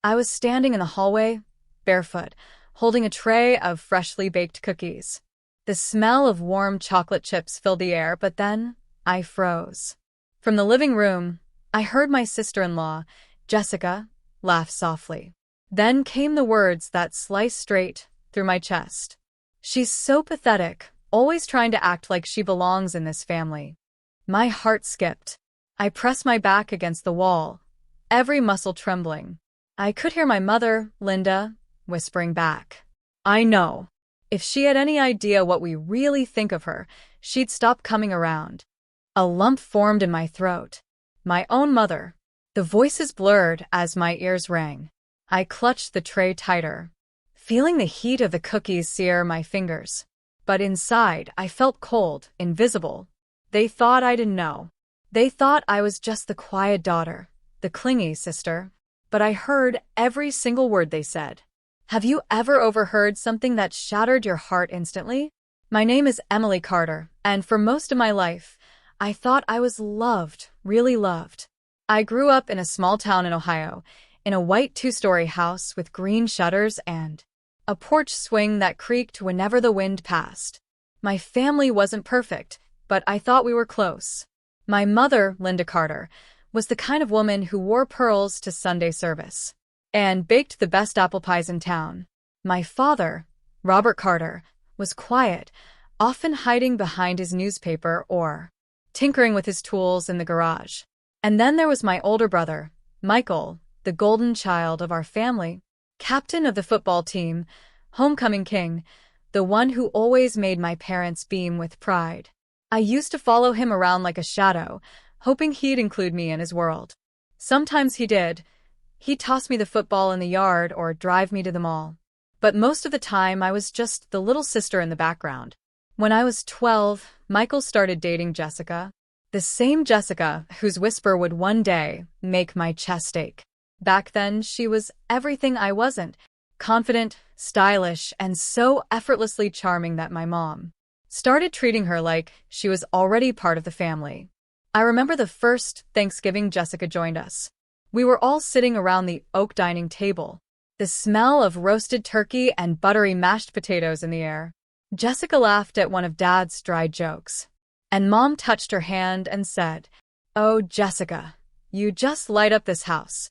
I was standing in the hallway, barefoot, holding a tray of freshly baked cookies. The smell of warm chocolate chips filled the air, but then I froze. From the living room, I heard my sister-in-law, Jessica, laugh softly. Then came the words that sliced straight through my chest. "She's so pathetic, always trying to act like she belongs in this family." My heart skipped. I pressed my back against the wall, every muscle trembling. I could hear my mother, Linda, whispering back, "I know. If she had any idea what we really think of her, she'd stop coming around." A lump formed in my throat. My own mother. The voices blurred as my ears rang. I clutched the tray tighter, feeling the heat of the cookies sear my fingers. But inside, I felt cold, invisible. They thought I didn't know. They thought I was just the quiet daughter, the clingy sister. But I heard every single word they said. Have you ever overheard something that shattered your heart instantly? My name is Emily Carter, and for most of my life, I thought I was loved, really loved. I grew up in a small town in Ohio, in a white two-story house with green shutters and a porch swing that creaked whenever the wind passed. My family wasn't perfect, but I thought we were close. My mother, Linda Carter, was the kind of woman who wore pearls to Sunday service and baked the best apple pies in town. My father, Robert Carter, was quiet, often hiding behind his newspaper or tinkering with his tools in the garage. And then there was my older brother, Michael, the golden child of our family, captain of the football team, homecoming king, the one who always made my parents beam with pride. I used to follow him around like a shadow, hoping he'd include me in his world. Sometimes he did. He'd toss me the football in the yard or drive me to the mall. But most of the time, I was just the little sister in the background. When I was 12, Michael started dating Jessica, the same Jessica whose whisper would one day make my chest ache. Back then, she was everything I wasn't, confident, stylish, and so effortlessly charming that my mom started treating her like she was already part of the family. I remember the first Thanksgiving Jessica joined us. We were all sitting around the oak dining table, the smell of roasted turkey and buttery mashed potatoes in the air. Jessica laughed at one of Dad's dry jokes, and Mom touched her hand and said, "Oh, Jessica, you just light up this house."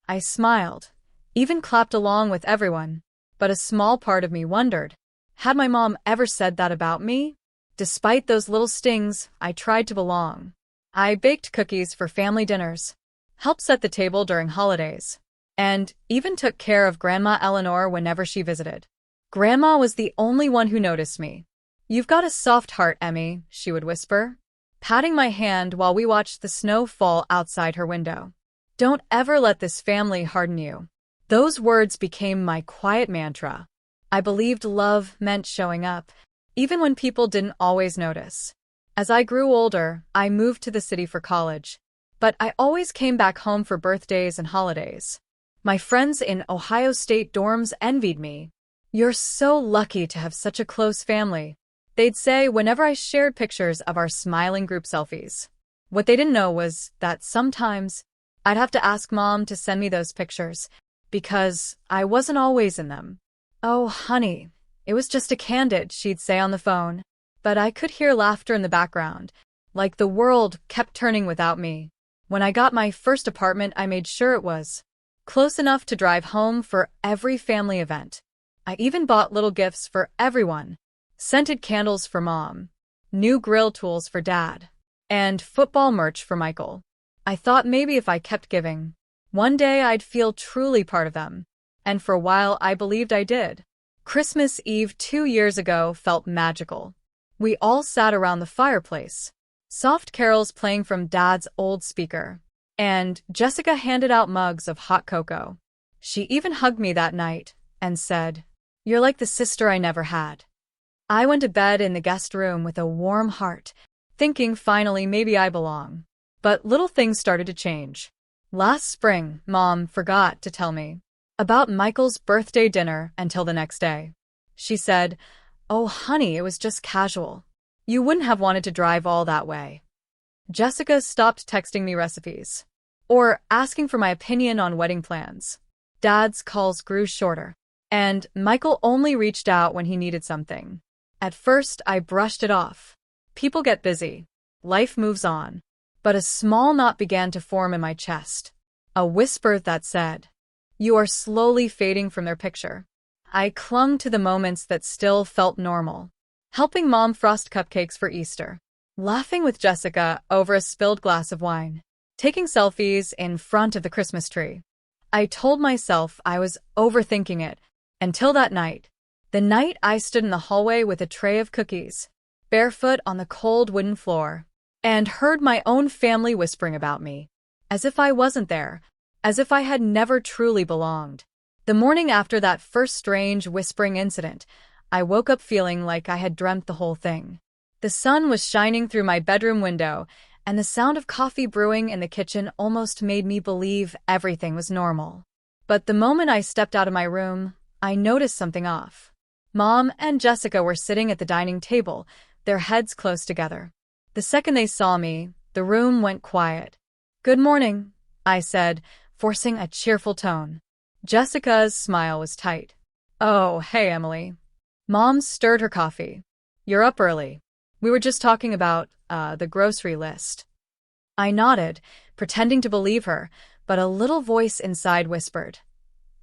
I smiled, even clapped along with everyone, but a small part of me wondered, had my mom ever said that about me? Despite those little stings, I tried to belong. I baked cookies for family dinners, helped set the table during holidays, and even took care of Grandma Eleanor whenever she visited. Grandma was the only one who noticed me. "You've got a soft heart, Emmy," she would whisper, patting my hand while we watched the snow fall outside her window. "Don't ever let this family harden you." Those words became my quiet mantra. I believed love meant showing up, even when people didn't always notice. As I grew older, I moved to the city for college, but I always came back home for birthdays and holidays. My friends in Ohio State dorms envied me. "You're so lucky to have such a close family," they'd say whenever I shared pictures of our smiling group selfies. What they didn't know was that sometimes I'd have to ask Mom to send me those pictures, because I wasn't always in them. "Oh, honey, it was just a candid," she'd say on the phone. But I could hear laughter in the background, like the world kept turning without me. When I got my first apartment, I made sure it was close enough to drive home for every family event. I even bought little gifts for everyone. Scented candles for Mom, new grill tools for Dad, and football merch for Michael. I thought maybe if I kept giving, one day I'd feel truly part of them. And for a while, I believed I did. Christmas Eve 2 years ago felt magical. We all sat around the fireplace, soft carols playing from Dad's old speaker, and Jessica handed out mugs of hot cocoa. She even hugged me that night and said, "You're like the sister I never had." I went to bed in the guest room with a warm heart, thinking finally maybe I belong. But little things started to change. Last spring, Mom forgot to tell me about Michael's birthday dinner until the next day. She said, "Oh, honey, it was just casual. You wouldn't have wanted to drive all that way." Jessica stopped texting me recipes or asking for my opinion on wedding plans. Dad's calls grew shorter, and Michael only reached out when he needed something. At first, I brushed it off. People get busy. Life moves on. But a small knot began to form in my chest. A whisper that said, "You are slowly fading from their picture." I clung to the moments that still felt normal. Helping Mom frost cupcakes for Easter. Laughing with Jessica over a spilled glass of wine. Taking selfies in front of the Christmas tree. I told myself I was overthinking it, until that night. The night I stood in the hallway with a tray of cookies, barefoot on the cold wooden floor, and heard my own family whispering about me. As if I wasn't there, as if I had never truly belonged. The morning after that first strange whispering incident, I woke up feeling like I had dreamt the whole thing. The sun was shining through my bedroom window, and the sound of coffee brewing in the kitchen almost made me believe everything was normal. But the moment I stepped out of my room, I noticed something off. Mom and Jessica were sitting at the dining table, their heads close together. The second they saw me, the room went quiet. "Good morning," I said, forcing a cheerful tone. Jessica's smile was tight. "Oh, hey, Emily." Mom stirred her coffee. "You're up early. We were just talking about, the grocery list." I nodded, pretending to believe her, but a little voice inside whispered,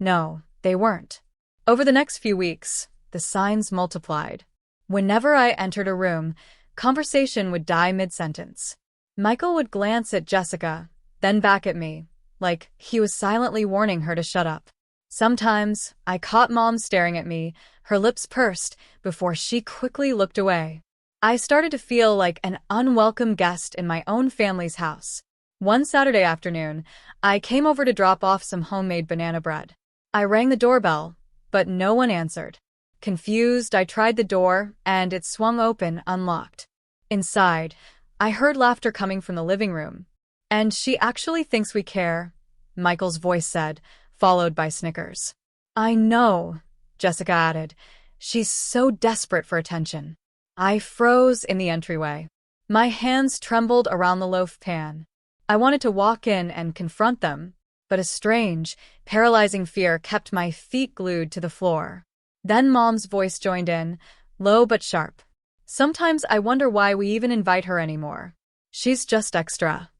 "No, they weren't." Over the next few weeks, the signs multiplied. Whenever I entered a room, conversation would die mid-sentence. Michael would glance at Jessica, then back at me, like he was silently warning her to shut up. Sometimes, I caught Mom staring at me, her lips pursed, before she quickly looked away. I started to feel like an unwelcome guest in my own family's house. One Saturday afternoon, I came over to drop off some homemade banana bread. I rang the doorbell, but no one answered. Confused, I tried the door, and it swung open, unlocked. Inside, I heard laughter coming from the living room. "And she actually thinks we care," Michael's voice said, followed by snickers. "I know," Jessica added. "She's so desperate for attention." I froze in the entryway. My hands trembled around the loaf pan. I wanted to walk in and confront them, but a strange, paralyzing fear kept my feet glued to the floor. Then Mom's voice joined in, low but sharp. "Sometimes I wonder why we even invite her anymore. She's just extra."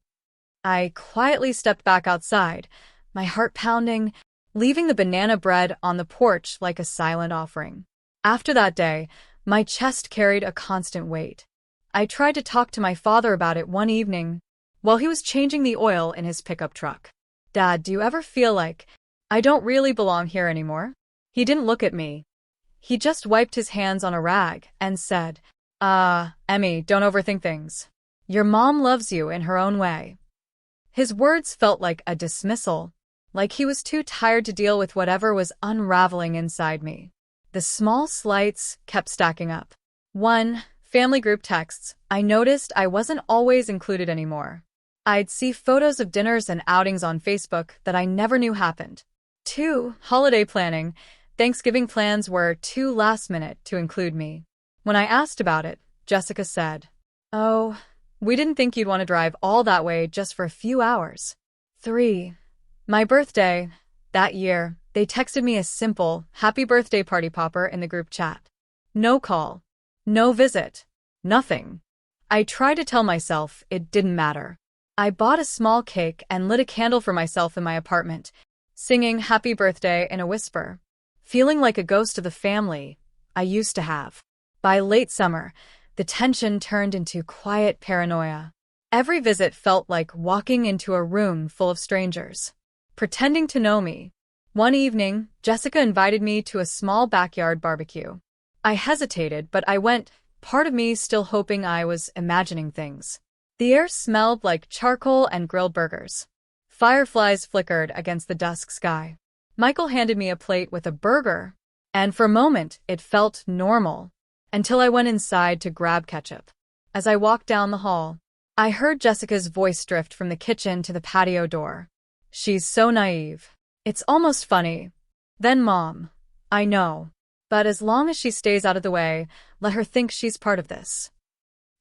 I quietly stepped back outside, my heart pounding, leaving the banana bread on the porch like a silent offering. After that day, my chest carried a constant weight. I tried to talk to my father about it one evening, while he was changing the oil in his pickup truck. "Dad, do you ever feel like I don't really belong here anymore?" He didn't look at me. He just wiped his hands on a rag and said, Emmy, don't overthink things. Your mom loves you in her own way." His words felt like a dismissal, like he was too tired to deal with whatever was unraveling inside me. The small slights kept stacking up. 1. Family group texts. I noticed I wasn't always included anymore. I'd see photos of dinners and outings on Facebook that I never knew happened. 2. Holiday planning. Thanksgiving plans were too last minute to include me. When I asked about it, Jessica said, "Oh, we didn't think you'd want to drive all that way just for a few hours." 3. My birthday. That year, they texted me a simple, "Happy birthday party popper" in the group chat. No call. No visit. Nothing. I tried to tell myself it didn't matter. I bought a small cake and lit a candle for myself in my apartment, singing "Happy Birthday" in a whisper, feeling like a ghost of the family I used to have. By late summer, the tension turned into quiet paranoia. Every visit felt like walking into a room full of strangers, pretending to know me. One evening, Jessica invited me to a small backyard barbecue. I hesitated, but I went, part of me still hoping I was imagining things. The air smelled like charcoal and grilled burgers. Fireflies flickered against the dusk sky. Michael handed me a plate with a burger, and for a moment it felt normal, until I went inside to grab ketchup. As I walked down the hall, I heard Jessica's voice drift from the kitchen to the patio door. "She's so naive. It's almost funny." Then Mom, "I know. But as long as she stays out of the way, let her think she's part of this."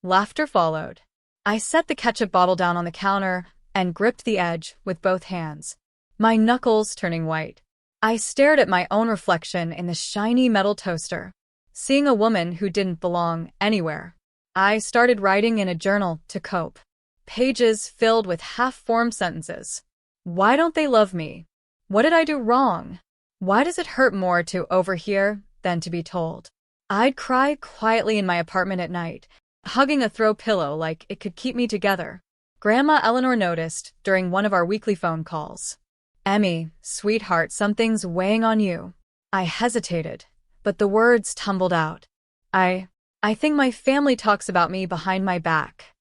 Laughter followed. I set the ketchup bottle down on the counter and gripped the edge with both hands, my knuckles turning white. I stared at my own reflection in the shiny metal toaster, seeing a woman who didn't belong anywhere. I started writing in a journal to cope. Pages filled with half-formed sentences. Why don't they love me? What did I do wrong? Why does it hurt more to overhear than to be told? I'd cry quietly in my apartment at night, hugging a throw pillow like it could keep me together. Grandma Eleanor noticed during one of our weekly phone calls. "Emmy, sweetheart, something's weighing on you." I hesitated, but the words tumbled out. I think my family talks about me behind my back."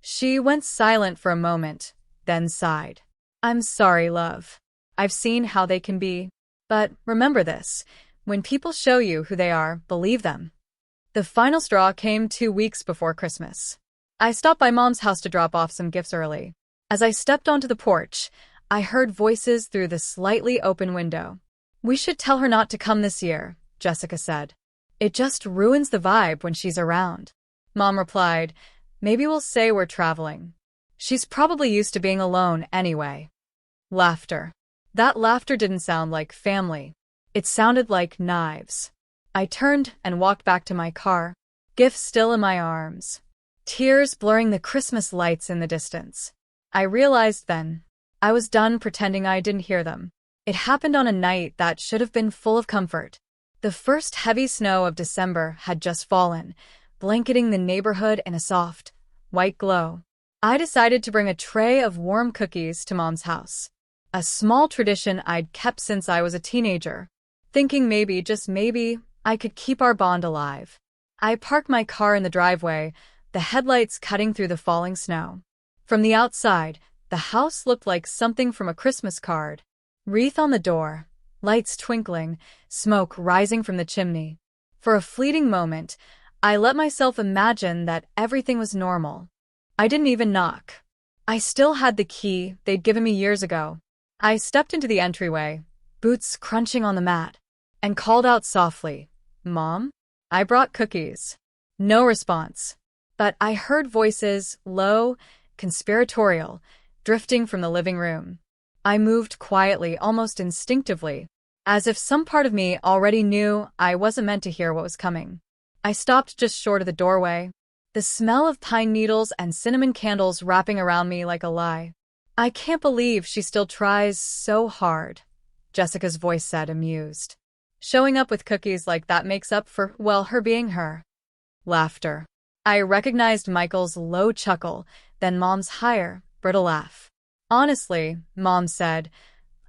She went silent for a moment, then sighed. "I'm sorry, love. I've seen how they can be. But remember this, when people show you who they are, believe them." The final straw came 2 weeks before Christmas. I stopped by Mom's house to drop off some gifts early. As I stepped onto the porch, I heard voices through the slightly open window. "We should tell her not to come this year," Jessica said. "It just ruins the vibe when she's around." Mom replied, "Maybe we'll say we're traveling. She's probably used to being alone anyway." Laughter. That laughter didn't sound like family. It sounded like knives. I turned and walked back to my car, gifts still in my arms, tears blurring the Christmas lights in the distance. I realized then, I was done pretending I didn't hear them. It happened on a night that should have been full of comfort. The first heavy snow of December had just fallen, blanketing the neighborhood in a soft, white glow. I decided to bring a tray of warm cookies to Mom's house. A small tradition I'd kept since I was a teenager, thinking maybe, just maybe, I could keep our bond alive. I parked my car in the driveway, the headlights cutting through the falling snow. From the outside, the house looked like something from a Christmas card. Wreath on the door, lights twinkling, smoke rising from the chimney. For a fleeting moment, I let myself imagine that everything was normal. I didn't even knock. I still had the key they'd given me years ago. I stepped into the entryway, boots crunching on the mat, and called out softly, "Mom?" I brought cookies. No response. But I heard voices, low, conspiratorial, drifting from the living room. I moved quietly, almost instinctively, as if some part of me already knew I wasn't meant to hear what was coming. I stopped just short of the doorway, the smell of pine needles and cinnamon candles wrapping around me like a lie. "I can't believe she still tries so hard," Jessica's voice said, amused. "Showing up with cookies like that makes up for, well, her being her." Laughter. I recognized Michael's low chuckle, then Mom's higher, brittle laugh. "Honestly," Mom said,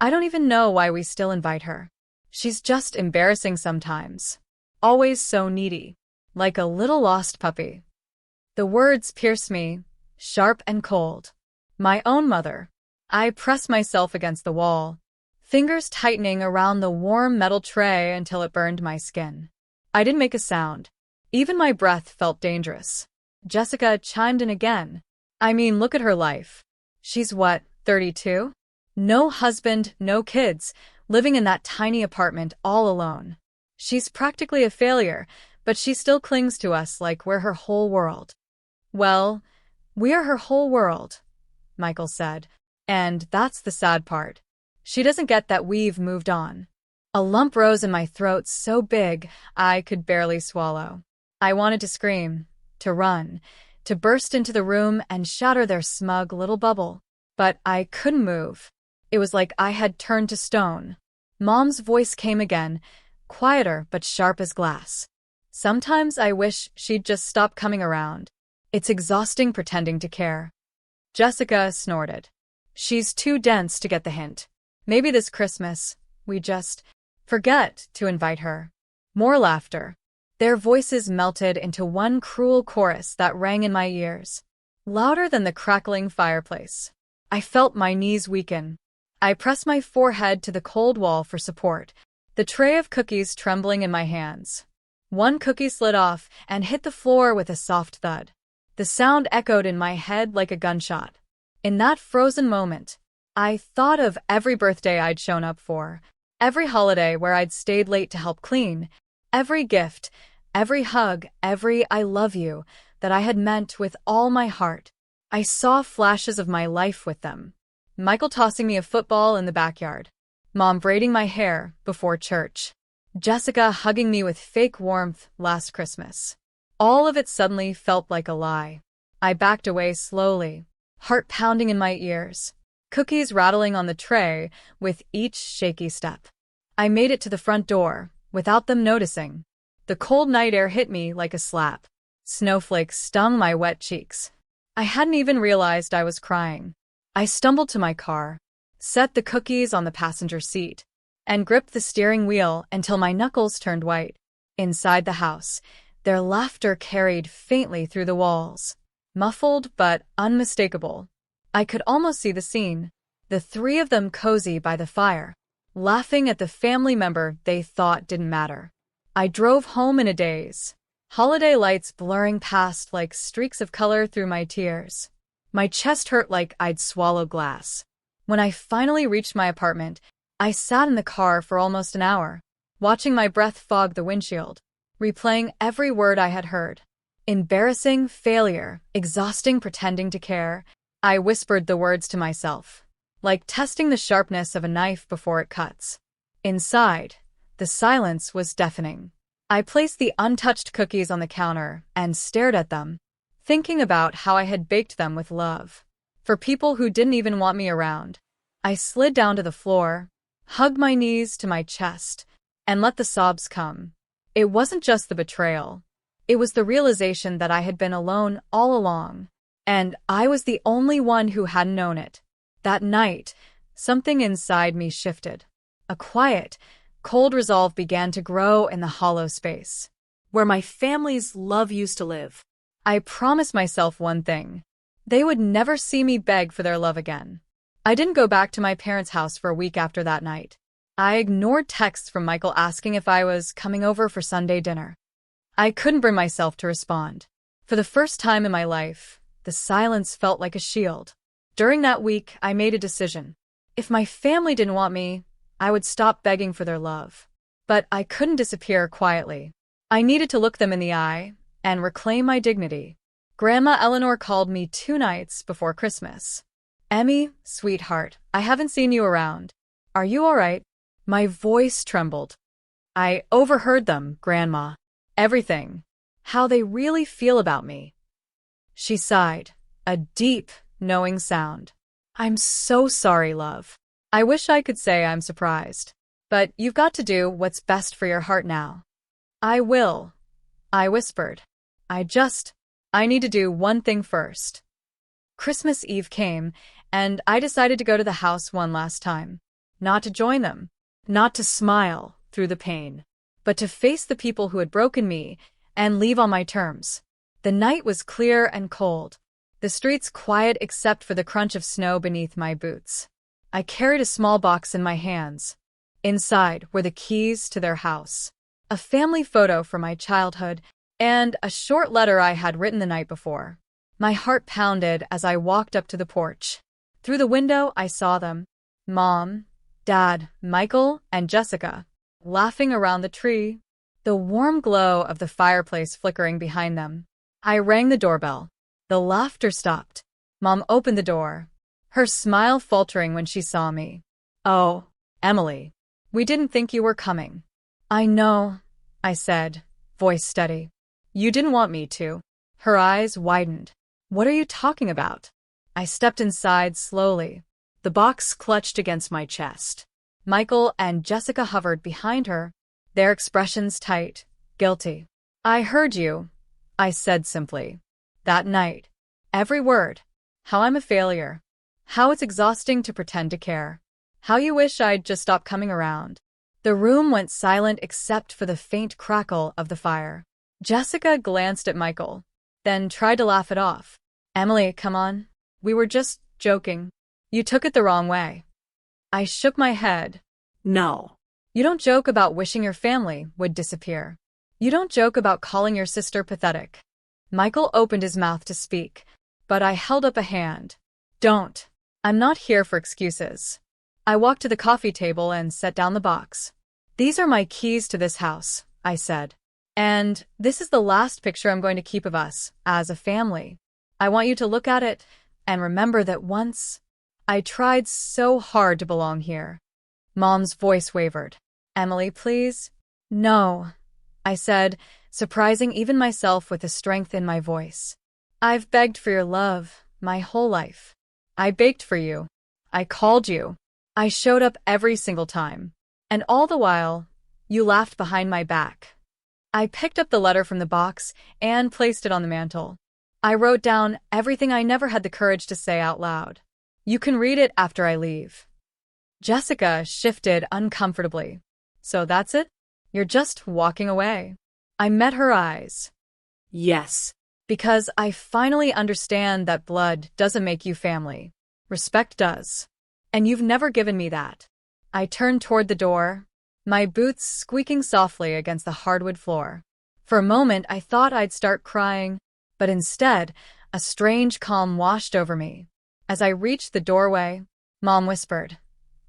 "I don't even know why we still invite her. She's just embarrassing sometimes. Always so needy. Like a little lost puppy." The words pierced me, sharp and cold. My own mother. I pressed myself against the wall, fingers tightening around the warm metal tray until it burned my skin. I didn't make a sound. Even my breath felt dangerous. Jessica chimed in again. "I mean, look at her life. She's what, 32? No husband, no kids, living in that tiny apartment all alone. She's practically a failure, but she still clings to us like we're her whole world." "Well, we're her whole world," Michael said. "And that's the sad part. She doesn't get that we've moved on." A lump rose in my throat so big I could barely swallow. I wanted to scream, to run, to burst into the room and shatter their smug little bubble. But I couldn't move. It was like I had turned to stone. Mom's voice came again, quieter but sharp as glass. "Sometimes I wish she'd just stop coming around. It's exhausting pretending to care." Jessica snorted. "She's too dense to get the hint. Maybe this Christmas, we just forget to invite her." More laughter. Their voices melted into one cruel chorus that rang in my ears, louder than the crackling fireplace. I felt my knees weaken. I pressed my forehead to the cold wall for support, the tray of cookies trembling in my hands. One cookie slid off and hit the floor with a soft thud. The sound echoed in my head like a gunshot. In that frozen moment, I thought of every birthday I'd shown up for, every holiday where I'd stayed late to help clean, every gift, every hug, every "I love you" that I had meant with all my heart. I saw flashes of my life with them. Michael tossing me a football in the backyard. Mom braiding my hair before church, Jessica hugging me with fake warmth last Christmas. All of it suddenly felt like a lie. I backed away slowly, heart pounding in my ears, cookies rattling on the tray with each shaky step. I made it to the front door, without them noticing. The cold night air hit me like a slap. Snowflakes stung my wet cheeks. I hadn't even realized I was crying. I stumbled to my car, set the cookies on the passenger seat, and gripped the steering wheel until my knuckles turned white. Inside the house, their laughter carried faintly through the walls, muffled but unmistakable. I could almost see the scene, the three of them cozy by the fire, laughing at the family member they thought didn't matter. I drove home in a daze, holiday lights blurring past like streaks of color through my tears. My chest hurt like I'd swallowed glass. When I finally reached my apartment, I sat in the car for almost an hour, watching my breath fog the windshield, replaying every word I had heard. Embarrassing, failure, exhausting pretending to care. I whispered the words to myself, like testing the sharpness of a knife before it cuts. Inside, the silence was deafening. I placed the untouched cookies on the counter and stared at them, thinking about how I had baked them with love, for people who didn't even want me around. I slid down to the floor, hugged my knees to my chest, and let the sobs come. It wasn't just the betrayal. It was the realization that I had been alone all along, and I was the only one who hadn't known it. That night, something inside me shifted. A quiet, cold resolve began to grow in the hollow space, where my family's love used to live. I promised myself one thing. They would never see me beg for their love again. I didn't go back to my parents' house for a week after that night. I ignored texts from Michael asking if I was coming over for Sunday dinner. I couldn't bring myself to respond. For the first time in my life, the silence felt like a shield. During that week, I made a decision. If my family didn't want me, I would stop begging for their love. But I couldn't disappear quietly. I needed to look them in the eye and reclaim my dignity. Grandma Eleanor called me 2 nights before Christmas. "Emmy, sweetheart, I haven't seen you around. Are you all right?" My voice trembled. "I overheard them, Grandma. Everything. How they really feel about me." She sighed, a deep, knowing sound. "I'm so sorry, love. I wish I could say I'm surprised. But you've got to do what's best for your heart now." "I will," I whispered. I need to do one thing first." Christmas Eve came, and I decided to go to the house one last time. Not to join them, not to smile through the pain, but to face the people who had broken me and leave on my terms. The night was clear and cold, the streets quiet except for the crunch of snow beneath my boots. I carried a small box in my hands. Inside were the keys to their house, a family photo from my childhood, and a short letter I had written the night before. My heart pounded as I walked up to the porch. Through the window, I saw them, Mom, Dad, Michael, and Jessica, laughing around the tree, the warm glow of the fireplace flickering behind them. I rang the doorbell. The laughter stopped. Mom opened the door, her smile faltering when she saw me. "Oh, Emily, we didn't think you were coming." "I know," I said, voice steady. "You didn't want me to." Her eyes widened. "What are you talking about?" I stepped inside slowly. The box clutched against my chest. Michael and Jessica hovered behind her, their expressions tight, guilty. "I heard you," I said simply. "That night. Every word. How I'm a failure. How it's exhausting to pretend to care. How you wish I'd just stop coming around." The room went silent except for the faint crackle of the fire. Jessica glanced at Michael, then tried to laugh it off. "Emily, come on. We were just joking. You took it the wrong way." I shook my head. "No. You don't joke about wishing your family would disappear. You don't joke about calling your sister pathetic." Michael opened his mouth to speak, but I held up a hand. "Don't. I'm not here for excuses." I walked to the coffee table and set down the box. "These are my keys to this house," I said. "And this is the last picture I'm going to keep of us as a family. I want you to look at it and remember that once I tried so hard to belong here. Mom's voice wavered. Emily, please? No, I said, surprising even myself with the strength in my voice. I've begged for your love my whole life. I baked for you. I called you. I showed up every single time. And all the while, you laughed behind my back. I picked up the letter from the box and placed it on the mantel. I wrote down everything I never had the courage to say out loud. You can read it after I leave. Jessica shifted uncomfortably. So that's it? You're just walking away. I met her eyes. Yes. Because I finally understand that blood doesn't make you family. Respect does. And you've never given me that. I turned toward the door, my boots squeaking softly against the hardwood floor. For a moment, I thought I'd start crying, but instead, a strange calm washed over me. As I reached the doorway, Mom whispered,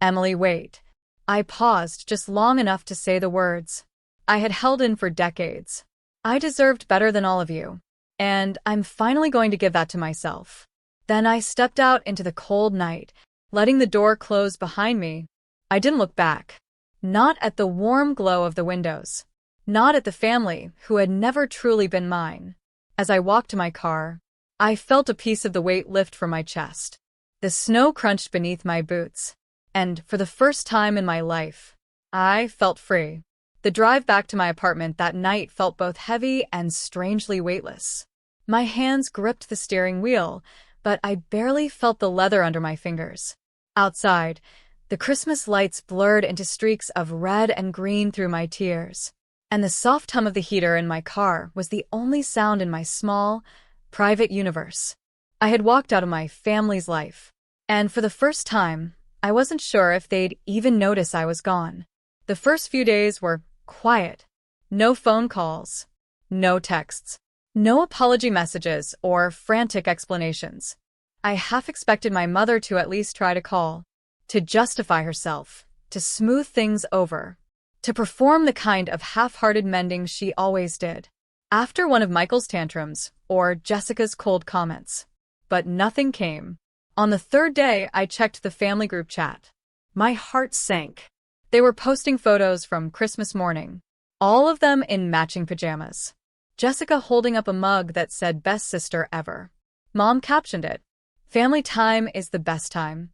Emily, wait. I paused just long enough to say the words I had held in for decades. I deserved better than all of you. And I'm finally going to give that to myself. Then I stepped out into the cold night, letting the door close behind me. I didn't look back. Not at the warm glow of the windows. Not at the family who had never truly been mine. As I walked to my car, I felt a piece of the weight lift from my chest. The snow crunched beneath my boots. And for the first time in my life, I felt free. The drive back to my apartment that night felt both heavy and strangely weightless. My hands gripped the steering wheel, but I barely felt the leather under my fingers. Outside, the Christmas lights blurred into streaks of red and green through my tears, and the soft hum of the heater in my car was the only sound in my small, private universe. I had walked out of my family's life, and for the first time, I wasn't sure if they'd even notice I was gone. The first few days were quiet. No phone calls, no texts, no apology messages or frantic explanations. I half expected my mother to at least try to call, to justify herself, to smooth things over, to perform the kind of half-hearted mending she always did, after one of Michael's tantrums or Jessica's cold comments. But nothing came. On the third day, I checked the family group chat. My heart sank. They were posting photos from Christmas morning, all of them in matching pajamas. Jessica holding up a mug that said best sister ever. Mom captioned it, family time is the best time.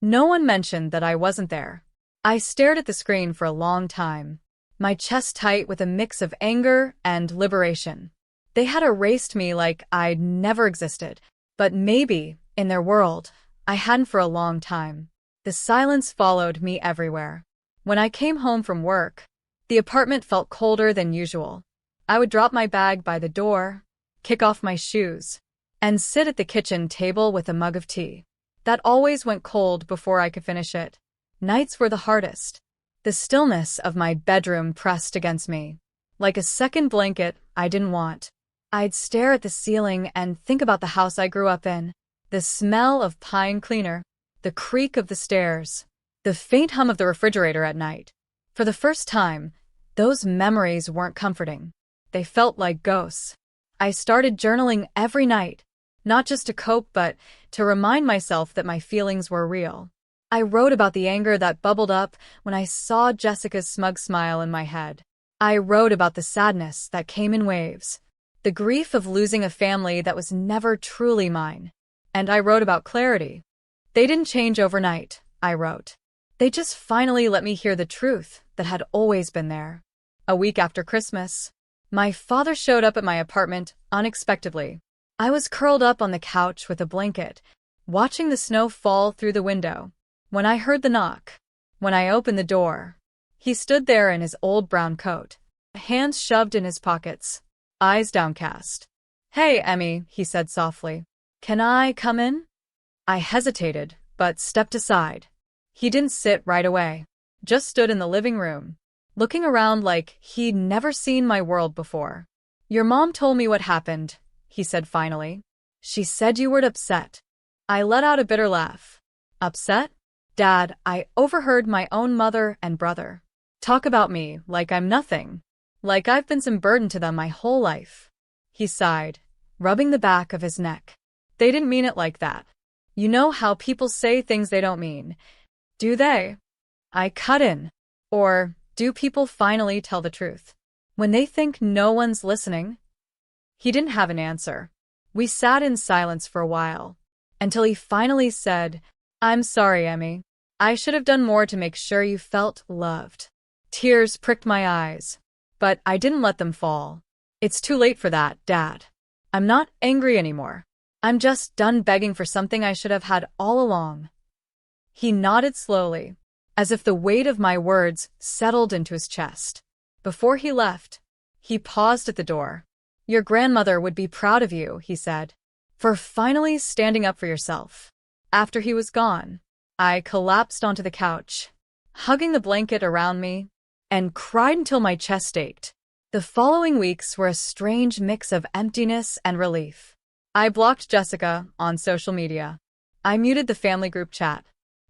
No one mentioned that I wasn't there. I stared at the screen for a long time, my chest tight with a mix of anger and liberation. They had erased me like I'd never existed, but maybe, in their world, I hadn't for a long time. The silence followed me everywhere. When I came home from work, the apartment felt colder than usual. I would drop my bag by the door, kick off my shoes, and sit at the kitchen table with a mug of tea. That always went cold before I could finish it. Nights were the hardest. The stillness of my bedroom pressed against me, like a second blanket I didn't want. I'd stare at the ceiling and think about the house I grew up in, the smell of pine cleaner, the creak of the stairs, the faint hum of the refrigerator at night. For the first time, those memories weren't comforting. They felt like ghosts. I started journaling every night, not just to cope, but to remind myself that my feelings were real. I wrote about the anger that bubbled up when I saw Jessica's smug smile in my head. I wrote about the sadness that came in waves, the grief of losing a family that was never truly mine. And I wrote about clarity. They didn't change overnight, I wrote. They just finally let me hear the truth that had always been there. A week after Christmas, my father showed up at my apartment unexpectedly. I was curled up on the couch with a blanket, watching the snow fall through the window. When I heard the knock, when I opened the door, he stood there in his old brown coat, hands shoved in his pockets, eyes downcast. Hey, Emmy, he said softly. Can I come in? I hesitated, but stepped aside. He didn't sit right away, just stood in the living room, looking around like he'd never seen my world before. Your mom told me what happened, he said finally. She said you were upset. I let out a bitter laugh. Upset? Dad, I overheard my own mother and brother talk about me like I'm nothing, like I've been some burden to them my whole life. He sighed, rubbing the back of his neck. They didn't mean it like that. You know how people say things they don't mean, do they? I cut in. Or do people finally tell the truth when they think no one's listening? He didn't have an answer. We sat in silence for a while, until he finally said, "I'm sorry, Emmy. I should have done more to make sure you felt loved." Tears pricked my eyes, but I didn't let them fall. "It's too late for that, Dad. I'm not angry anymore. I'm just done begging for something I should have had all along." He nodded slowly, as if the weight of my words settled into his chest. Before he left, he paused at the door. "Your grandmother would be proud of you," he said, "for finally standing up for yourself." After he was gone, I collapsed onto the couch, hugging the blanket around me, and cried until my chest ached. The following weeks were a strange mix of emptiness and relief. I blocked Jessica on social media. I muted the family group chat.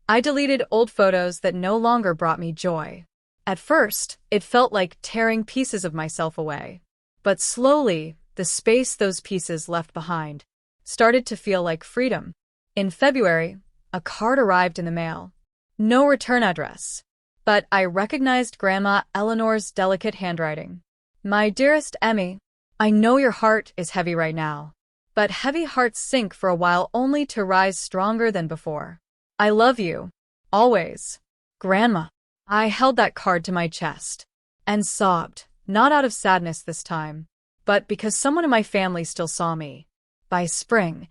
I deleted old photos that no longer brought me joy. At first, it felt like tearing pieces of myself away. But slowly, the space those pieces left behind started to feel like freedom. In February, a card arrived in the mail. No return address. But I recognized Grandma Eleanor's delicate handwriting. "My dearest Emmy, I know your heart is heavy right now. But heavy hearts sink for a while only to rise stronger than before. I love you. Always. Grandma." I held that card to my chest and sobbed, not out of sadness this time, but because someone in my family still saw me. By spring,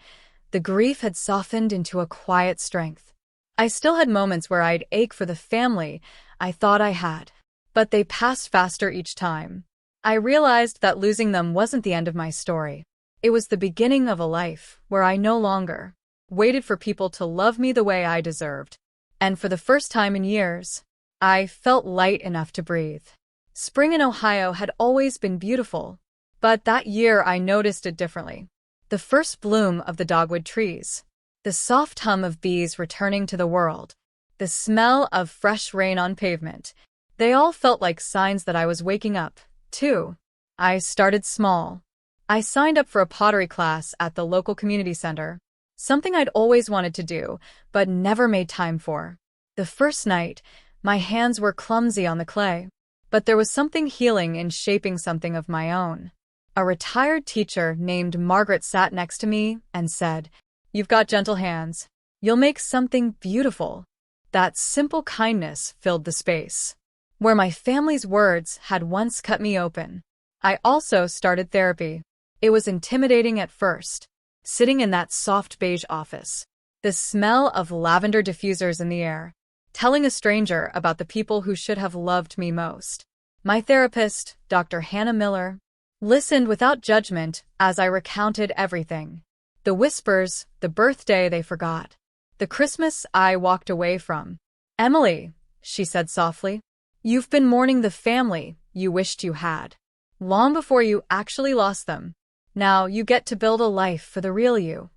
the grief had softened into a quiet strength. I still had moments where I'd ache for the family I thought I had, but they passed faster each time. I realized that losing them wasn't the end of my story. It was the beginning of a life where I no longer waited for people to love me the way I deserved. And for the first time in years, I felt light enough to breathe. Spring in Ohio had always been beautiful, but that year I noticed it differently. The first bloom of the dogwood trees, the soft hum of bees returning to the world, the smell of fresh rain on pavement, they all felt like signs that I was waking up, too. I started small. I signed up for a pottery class at the local community center, something I'd always wanted to do, but never made time for. The first night, my hands were clumsy on the clay, but there was something healing in shaping something of my own. A retired teacher named Margaret sat next to me and said, "You've got gentle hands. You'll make something beautiful." That simple kindness filled the space, where my family's words had once cut me open. I also started therapy. It was intimidating at first, sitting in that soft beige office, the smell of lavender diffusers in the air, telling a stranger about the people who should have loved me most. My therapist, Dr. Hannah Miller, listened without judgment as I recounted everything. The whispers, the birthday they forgot, the Christmas I walked away from. "Emily," she said softly, "you've been mourning the family you wished you had, long before you actually lost them. Now you get to build a life for the real you."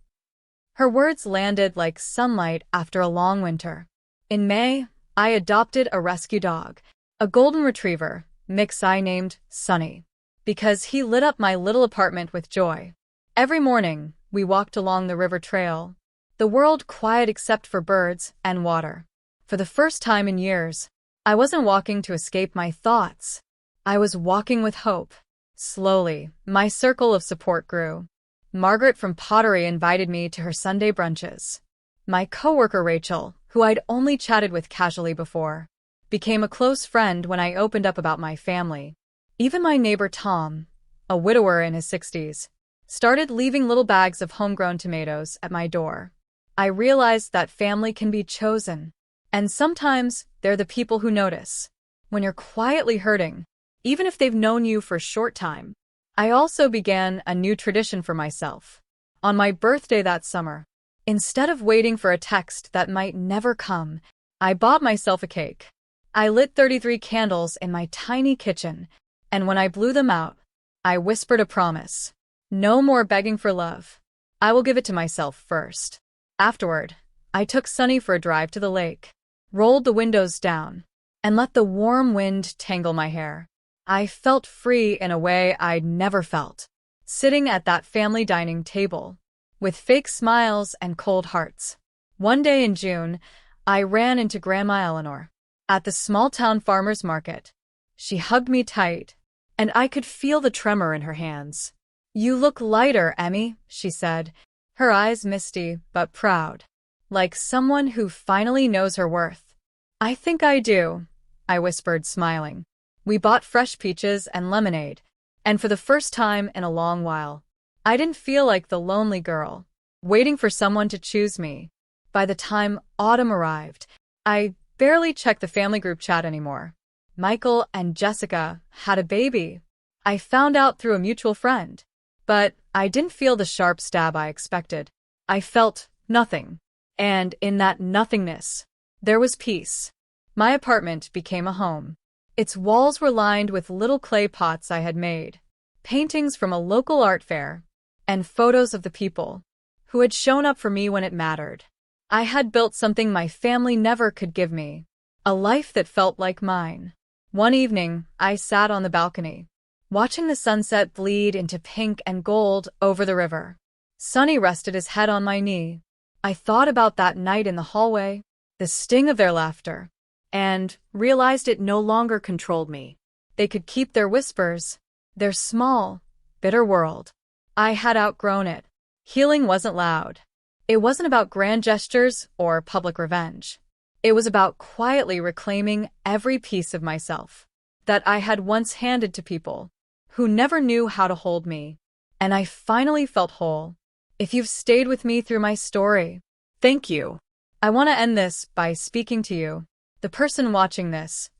Her words landed like sunlight after a long winter. In May, I adopted a rescue dog, a golden retriever, mix I named Sunny, because he lit up my little apartment with joy. Every morning, we walked along the river trail, the world quiet except for birds and water. For the first time in years, I wasn't walking to escape my thoughts. I was walking with hope. Slowly, my circle of support grew. Margaret from pottery invited me to her Sunday brunches. My coworker Rachel, who I'd only chatted with casually before, became a close friend when I opened up about my family. Even my neighbor Tom, a widower in his 60s, started leaving little bags of homegrown tomatoes at my door. I realized that family can be chosen, and sometimes they're the people who notice when you're quietly hurting, even if they've known you for a short time. I also began a new tradition for myself. On my birthday that summer, instead of waiting for a text that might never come, I bought myself a cake. I lit 33 candles in my tiny kitchen, and when I blew them out, I whispered a promise. No more begging for love. I will give it to myself first. Afterward, I took Sunny for a drive to the lake, rolled the windows down, and let the warm wind tangle my hair. I felt free in a way I'd never felt, sitting at that family dining table, with fake smiles and cold hearts. One day in June, I ran into Grandma Eleanor. at the small-town farmer's market. She hugged me tight, and I could feel the tremor in her hands. "You look lighter, Emmy," she said, her eyes misty but proud, like someone who finally knows her worth. "I think I do," I whispered, smiling. We bought fresh peaches and lemonade, and for the first time in a long while, I didn't feel like the lonely girl, waiting for someone to choose me. By the time autumn arrived, I barely checked the family group chat anymore. Michael and Jessica had a baby. I found out through a mutual friend. But I didn't feel the sharp stab I expected. I felt nothing. And in that nothingness, there was peace. My apartment became a home. Its walls were lined with little clay pots I had made, paintings from a local art fair, and photos of the people who had shown up for me when it mattered. I had built something my family never could give me, a life that felt like mine. One evening, I sat on the balcony, watching the sunset bleed into pink and gold over the river. Sonny rested his head on my knee. I thought about that night in the hallway, the sting of their laughter, and realized it no longer controlled me. They could keep their whispers, their small, bitter world. I had outgrown it. Healing wasn't loud. It wasn't about grand gestures or public revenge. It was about quietly reclaiming every piece of myself that I had once handed to people who never knew how to hold me. And I finally felt whole. If you've stayed with me through my story, thank you. I want to end this by speaking to you, the person watching this,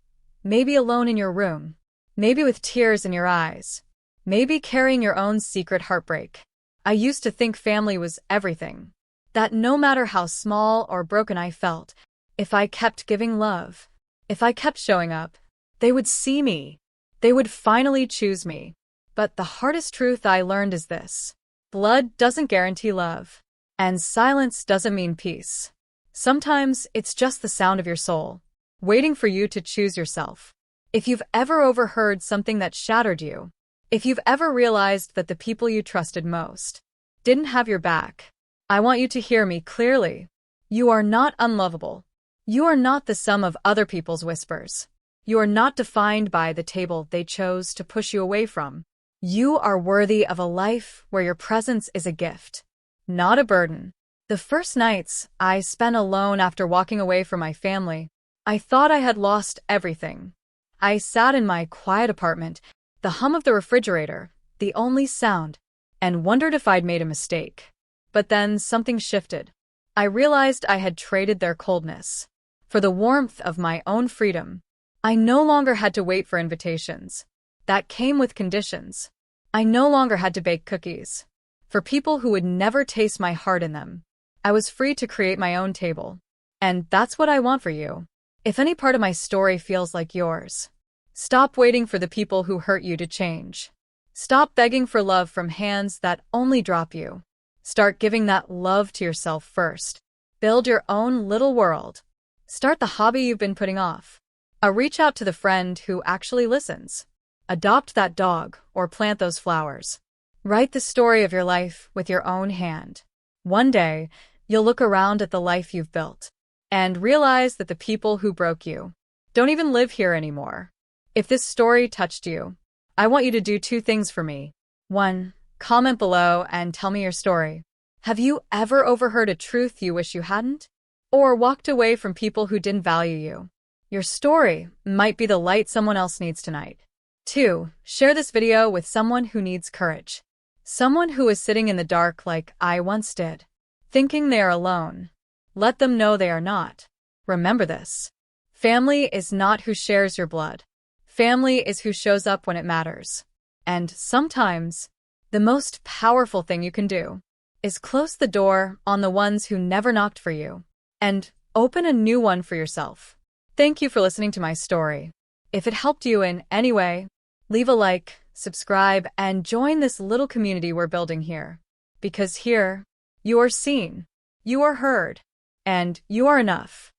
maybe alone in your room, maybe with tears in your eyes, maybe carrying your own secret heartbreak. I used to think family was everything, that no matter how small or broken I felt, if I kept giving love, if I kept showing up, they would see me. They would finally choose me. But the hardest truth I learned is this: blood doesn't guarantee love, and silence doesn't mean peace. Sometimes it's just the sound of your soul, waiting for you to choose yourself. If you've ever overheard something that shattered you, if you've ever realized that the people you trusted most didn't have your back, I want you to hear me clearly. You are not unlovable. You are not the sum of other people's whispers. You are not defined by the table they chose to push you away from. You are worthy of a life where your presence is a gift, not a burden. The first nights I spent alone after walking away from my family, I thought I had lost everything. I sat in my quiet apartment, the hum of the refrigerator, the only sound, and wondered if I'd made a mistake. But then something shifted. I realized I had traded their coldness for the warmth of my own freedom. I no longer had to wait for invitations. That came with conditions. I no longer had to bake cookies for people who would never taste my heart in them. I was free to create my own table. And that's what I want for you. If any part of my story feels like yours, stop waiting for the people who hurt you to change. Stop begging for love from hands that only drop you. Start giving that love to yourself first. Build your own little world. Start the hobby you've been putting off. Reach out to the friend who actually listens. Adopt that dog or plant those flowers. Write the story of your life with your own hand. One day, you'll look around at the life you've built and realize that the people who broke you don't even live here anymore. If this story touched you, I want you to do 2 things for me. 1, comment below and tell me your story. Have you ever overheard a truth you wish you hadn't? Or walked away from people who didn't value you? Your story might be the light someone else needs tonight. 2, share this video with someone who needs courage. Someone who is sitting in the dark like I once did, thinking they are alone. Let them know they are not. Remember this: family is not who shares your blood. Family is who shows up when it matters. And sometimes, the most powerful thing you can do is close the door on the ones who never knocked for you and open a new one for yourself. Thank you for listening to my story. If it helped you in any way, leave a like, subscribe, and join this little community we're building here. Because here, you are seen, you are heard, and you are enough.